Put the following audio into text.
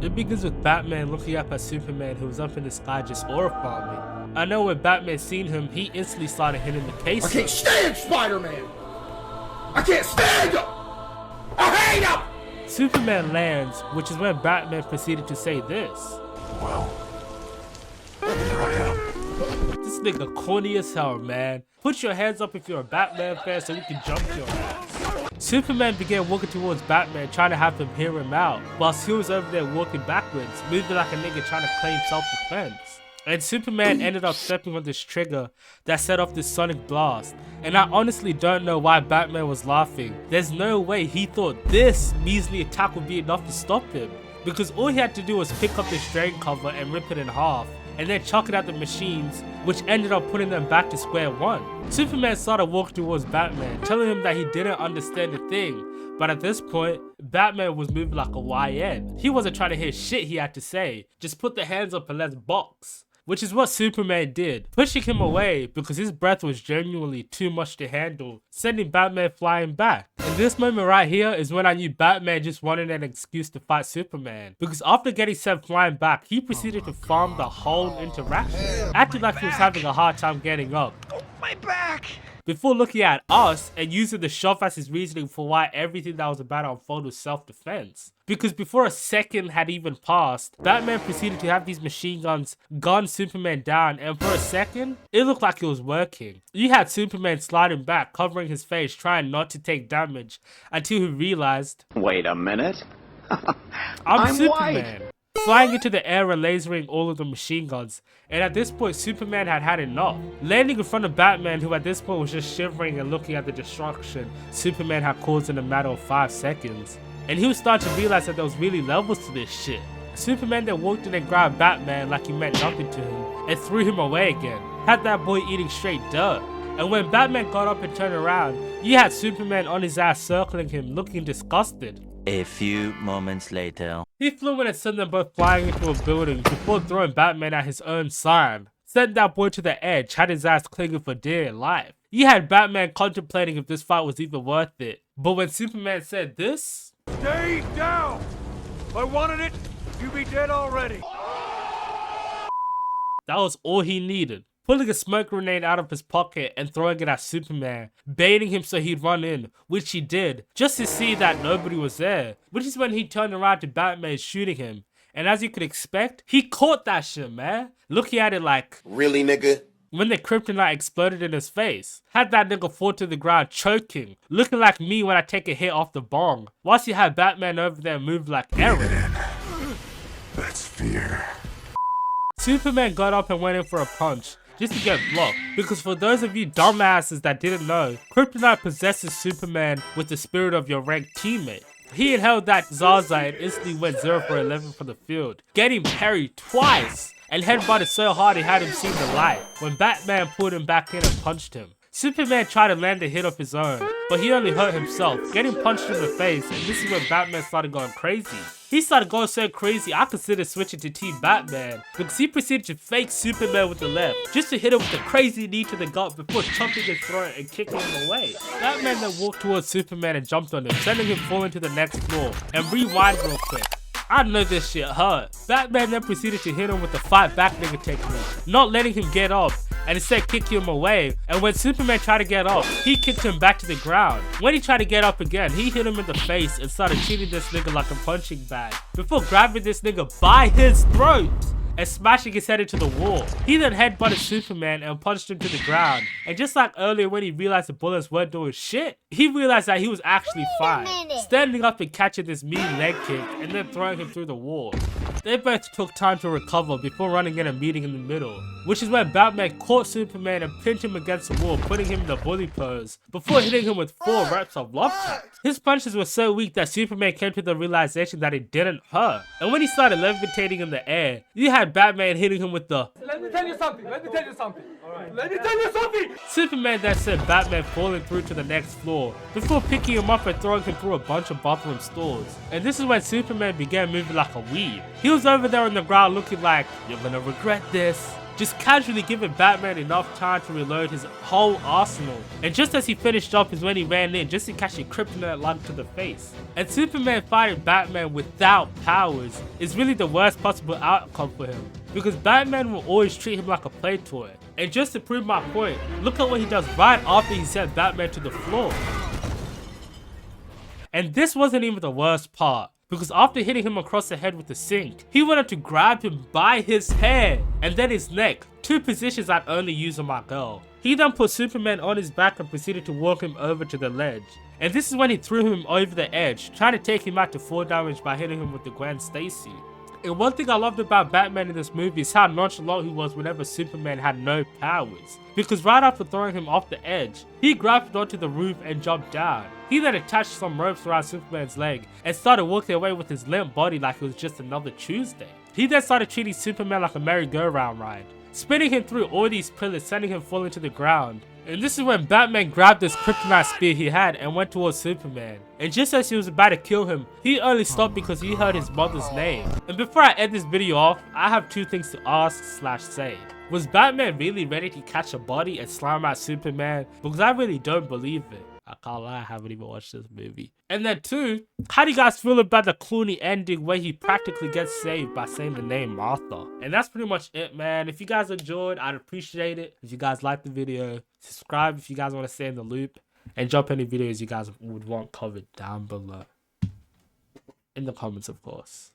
It begins with Batman looking up at Superman, who was up in the sky just aura farming. I know when Batman seen him, he instantly started hitting the case. I can't stand Spider-Man! I can't stand him! I hate him! Superman lands, which is when Batman proceeded to say this. Well, here I am. This nigga corny as hell, man. Put your hands up if you're a Batman fan so we can jump your ass. Superman began walking towards Batman, trying to have him hear him out, whilst he was over there walking backwards, moving like a nigga trying to claim self-defense. And Superman ended up stepping on this trigger that set off this sonic blast. And I honestly don't know why Batman was laughing. There's no way he thought this measly attack would be enough to stop him, because all he had to do was pick up this drain cover and rip it in half, and then chuck it at the machines, which ended up putting them back to square one. Superman started walking towards Batman, telling him that he didn't understand a thing, but at this point, Batman was moving like a YN. He wasn't trying to hear shit he had to say, just put the hands up and let's box. Which is what Superman did, pushing him away because his breath was genuinely too much to handle, sending Batman flying back. And this moment right here is when I knew Batman just wanted an excuse to fight Superman, because after getting sent flying back, he proceeded to farm the whole interaction, acting like he was having a hard time getting up. My back! Before looking at us and using the shove as his reasoning for why everything that was about to unfold was self-defense. Because before a second had even passed, Batman proceeded to have these machine guns gun Superman down, and for a second, it looked like it was working. You had Superman sliding back, covering his face, trying not to take damage, until he realized, Wait a minute. I'm Superman. Flying into the air and lasering all of the machine guns, and at this point Superman had had enough. Landing in front of Batman, who at this point was just shivering and looking at the destruction Superman had caused in a matter of 5 seconds. And he was starting to realize that there was really levels to this shit. Superman then walked in and grabbed Batman like he meant nothing to him, and threw him away again. Had that boy eating straight dirt. And when Batman got up and turned around, you had Superman on his ass circling him, looking disgusted. A few moments later. He flew in and sent them both flying into a building before throwing Batman at his own sign. Sent that boy to the edge, had his ass clinging for dear life. You had Batman contemplating if this fight was even worth it. But when Superman said this, Stay down! If I wanted it, you'd be dead already. that was all he needed. Pulling a smoke grenade out of his pocket and throwing it at Superman, baiting him so he'd run in, which he did, just to see that nobody was there, which is when he turned around to Batman shooting him. And as you could expect, he caught that shit, man. Looking at it like, Really, nigga? when the kryptonite exploded in his face. Had that nigga fall to the ground choking, looking like me when I take a hit off the bong, whilst you had Batman over there move like Aaron. That's fear. Superman got up and went in for a punch, just to get blocked, because for those of you dumbasses that didn't know, kryptonite possesses Superman with the spirit of your ranked teammate. He inhaled that Zaza and instantly went 0 for 11 from the field, getting parried twice, and headbutted so hard he had him see the light, when Batman pulled him back in and punched him. Superman tried to land a hit of his own, but he only hurt himself, getting punched in the face, and this is when Batman started going crazy. He started going so crazy I considered switching to Team Batman, because he proceeded to fake Superman with the left, just to hit him with a crazy knee to the gut before chopping his throat and kicking him away. Batman then walked towards Superman and jumped on him, sending him falling to the next floor, and rewind real quick. I know this shit hurt. Batman then proceeded to hit him with the fight back nigga technique, not letting him get up, and instead kicking him away. And when Superman tried to get up, he kicked him back to the ground. When he tried to get up again, he hit him in the face and started treating this nigga like a punching bag, before grabbing this nigga by his throat and smashing his head into the wall. He then headbutted Superman and punched him to the ground. And just like earlier when he realized the bullets weren't doing shit, he realized that he was actually fine, standing up and catching this mean leg kick and then throwing him through the wall. They both took time to recover before running in and meeting in the middle, which is when Batman caught Superman and pinned him against the wall, putting him in the bully pose, before hitting him with 4 reps of love taps. His punches were so weak that Superman came to the realization that it didn't hurt, and when he started levitating in the air, you had Batman hitting him with the Let me tell you something. Let me tell you something. Alright. Let me tell you something. Superman then sent Batman falling through to the next floor, before picking him up and throwing him through a bunch of bathroom stalls. And this is when Superman began moving like a weed. He was over there on the ground looking like, you're gonna regret this. just casually giving Batman enough time to reload his whole arsenal. And just as he finished up is when he ran in just to catch a kryptonite lung to the face. And Superman fighting Batman without powers is really the worst possible outcome for him, because Batman will always treat him like a play toy. And just to prove my point, look at what he does right after he sent Batman to the floor. And this wasn't even the worst part, because after hitting him across the head with the sink, he went up to grab him by his hair and then his neck, two positions I'd only use on my girl. He then put Superman on his back and proceeded to walk him over to the ledge. And this is when he threw him over the edge, trying to take him out to 4 damage by hitting him with the Gwen Stacy. And one thing I loved about Batman in this movie is how nonchalant he was whenever Superman had no powers. Because right after throwing him off the edge, he grabbed onto the roof and jumped down. He then attached some ropes around Superman's leg and started walking away with his limp body like it was just another Tuesday. He then started treating Superman like a merry-go-round ride, spinning him through all these pillars, sending him falling to the ground. And this is when Batman grabbed this kryptonite spear he had and went towards Superman. And just as he was about to kill him, he only stopped because he heard his mother's name. And before I end this video off, I have 2 things to ask/say. Was Batman really ready to catch a body and slam out Superman? Because I really don't believe it. I can't lie, I haven't even watched this movie. And then 2, how do you guys feel about the Clooney ending where he practically gets saved by saying the name Martha? And that's pretty much it, man. If you guys enjoyed, I'd appreciate it. If you guys liked the video, subscribe if you guys want to stay in the loop. And drop any videos you guys would want covered down below. In the comments, of course.